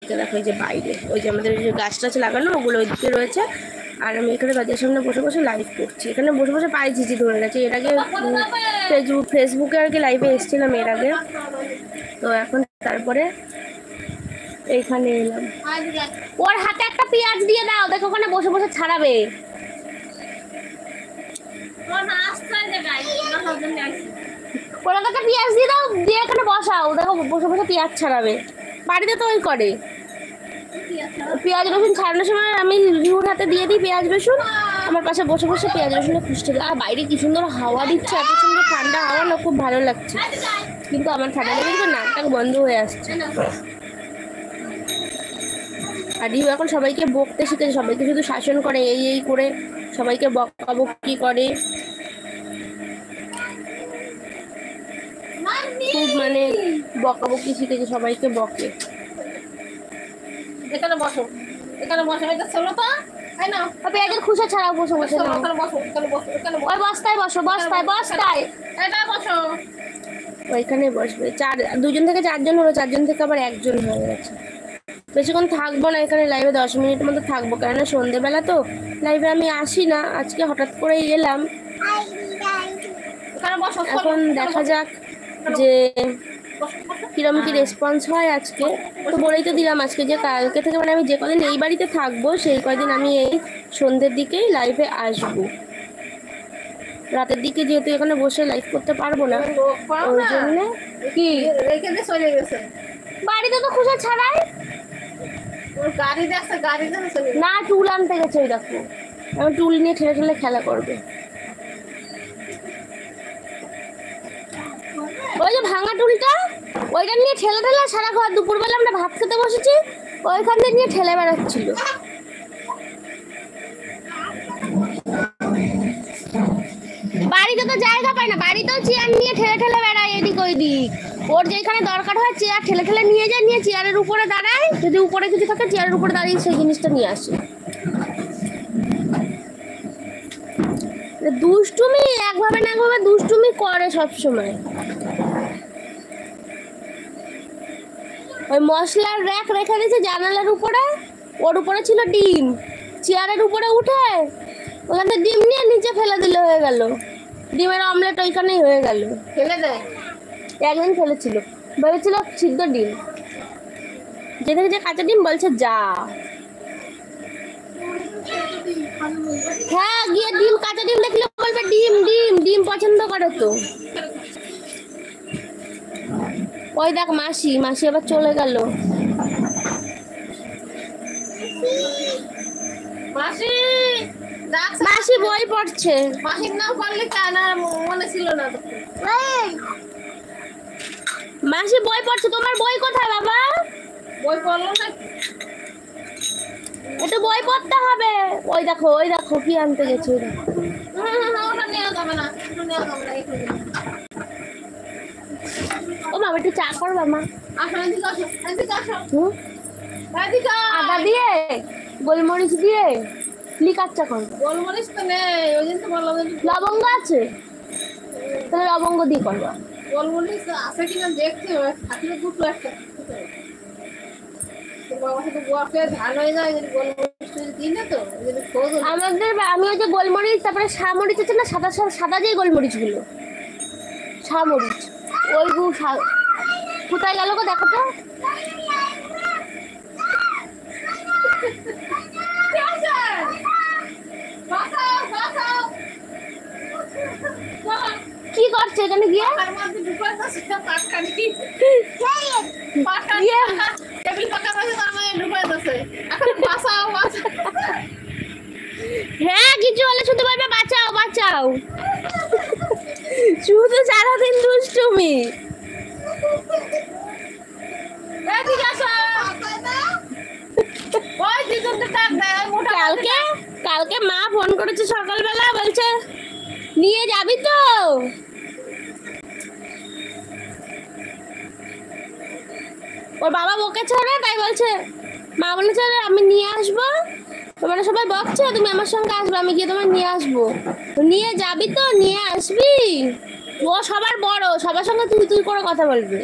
দেখো এই যে বাইরে ওই যে আমাদের যে গাছ টাছ লাগানো ওগুলো ওইদিকে রয়েছে, আর আমি এখানে দরজার সামনে বসে বসে লাইভ করছি। এখানে বসে বসে পায়ে ঝিঝি ধরে গেছে। এর আগে ফেসবুকে আর কি লাইভে এসেছিলাম এর আগে, তো এখন তারপরে এইখানে এলাম। ওর হাতে একটা পেঁয়াজ দিয়ে দাও, দেখো ওখানে বসে বসে ছাড়াবে। ওর হাতে পেঁয়াজ দিয়ে দাও, দিয়ে এখানে বসাও, দেখো বসে বসে পেঁয়াজ ছাড়াবে। বাড়িতে তো ওই করে পেঁয়াজ রসুন ছাড়ানোর সময় আমি রিহুর হাতে দিয়ে দিই পেঁয়াজ রসুন, আমার পাশে বসে বসে পেঁয়াজ রসুনে খুঁজতে দিই। আর বাইরে কি সুন্দর হাওয়া দিচ্ছে, এত সুন্দর ঠান্ডা হাওয়া না, খুব ভালো লাগছে। কিন্তু আমার ঠান্ডা লেগে কিন্তু নাকটা বন্ধ হয়ে আসছে। আর রিহু এখন সবাইকে বকতে শিখেছে, সবাইকে শুধু শাসন করে, এই এই করে সবাইকে বকাবকি করে, খুব মানে বকাবকি শিখেছে, সবাইকে বকে। এখানে বসো, এখানে বসো, এটা চলো তো। পেঁয়াজের খোসা ছাড়াও, বসে বসে ওই বস্তায় বসো, বস্তায় বস্তায় এটা বসো, ওইখানে বসবে। দুজন থেকে চারজন হলো, চারজন থেকে আবার একজন হয়ে গেছে। বেশিক্ষণ থাকবো না এখানে লাইভে, 10 মিনিটের মতো থাকবো, কেননা সন্ধেবেলা তো লাইভে আমি আসি না, আজকে হঠাৎ করেই এলাম। এখন দেখা যাক যে কিরম কি রেসপন্স হয় আজকে। তো বলেই তো দিলাম আজকে যে কালকে থেকে মানে আমি যে কদিন এই বাড়িতে থাকবো সেই কদিন আমি এই সন্ধ্যের দিকেই লাইভে আসবো। রাতের দিকে যেহেতু এখানে বসে লাইভ করতে পারবো না, ওই জন্য কি চলে গেছে বাড়িতে তো খুশা ছাড়াই গাড়ি দেখছে, গাড়ি দেখছে না, টুল আনতে গেছে। ওই দেখো এখন টুল নিয়ে ঠেলে ঠেলে খেলা করবে। ওই যে ভাঙা টুলটা, ওইটা নিয়ে ঠেলে ঠেলে সারা ঘর, দুপুরবেলা আমরা ভাত খেতে বসেছি, ওইখান থেকে নিয়ে ঠেলে বেড়াচ্ছিল। বাড়িতে তো জায়গা পায় না, বাড়িতেও চেয়ার নিয়ে ঠেলে ঠেলে বেড়ায় এদিক ওই দিক। ওর যেখানে দরকার হয় চেয়ার ঠেলে ঠেলে নিয়ে যায়, নিয়ে চেয়ারের উপরে দাঁড়ায়, যদি উপরে কিছু থাকে চেয়ারের উপরে দাঁড়িয়ে সেই জিনিসটা নিয়ে আসে। দুষ্টুমি একভাবে না একভাবে দুষ্টুমি করে সব সময়। ওই মশলার র্যাক রেখে দিয়েছে জানালার উপরে, ওর উপরে ছিল ডিম, চেয়ারের উপরে উঠে ওখান থেকে ডিম নিয়ে নিচে ফেলে দিলে হয়ে গেল, ডিমের অমলেট ওইখানেই হয়ে গেল। ফেলে দেয়, একদিন ফেলেছিল, ভেবেছিল সিদ্ধ ডিম, যে দেখে যে কাঁচা ডিম বলছে যা। হ্যাঁ গিয়ে ডিম, কাঁচা ডিম দেখলে বলবে ডিম ডিম, ডিম পছন্দ করে তো। ওই দেখ মাসি, মাসি আবার চলে গেল। মাসি মাসি বই পড়ছে। মাসির নাম করলে কেন মনে ছিল না তো? মাসি বই পড়ছে। তোমার বই কোথায় বাবা? বই পড়লো না, একটু বই পড়তে হবে। ওই দেখো, ওই দেখো কি আনতে গেছে। ওই দেখো, ওটা নেওয়া যাবে না, নেওয়া যাবে না। ও মামা একটু চা করবা মা? আসো, এদিকে আসো, এদিকে আসো, এদিকে। আদা দিয়ে গোলমরিচ দিয়ে লিকার চা করবো। গোলমরিচ তো নেই, ওই জন্য তো বললাম। লবঙ্গ আছে, তাহলে লবঙ্গ দিয়ে করবা। গোলমরিচ আছে কিনা দেখতে হবে, থাকলে দুটো একটা আমাদের আমি ওই যে গোলমরিচ, তারপরে শামরিচ আছে না, সাদা সাদা যে গোলমরিচ গুলো, শামরিচ, ওই কোথায় গেল গো দেখো তো। কি করছে এখানে গিয়ে? হ্যাঁ কিছু হলে শুধু বলবে বাঁচাও বাঁচাও, শুধু সারাদিন দুষ্টুমি। কালকে কালকে মা ফোন করেছে সকালবেলা, বলছে নিয়ে যাবি তো। ওর বাবা বকেছে না, তাই বলছে, মা বলেছে আমি নিয়ে আসবো, তোমরা সবাই বকছে, তুমি আমার সঙ্গে আসবে, আমি গিয়ে তোমার নিয়ে আসবো। নিয়ে যাবি তো, নিয়ে আসবি। ও সবার বড়, সবার সঙ্গে তুই তুই করে কথা বলবে।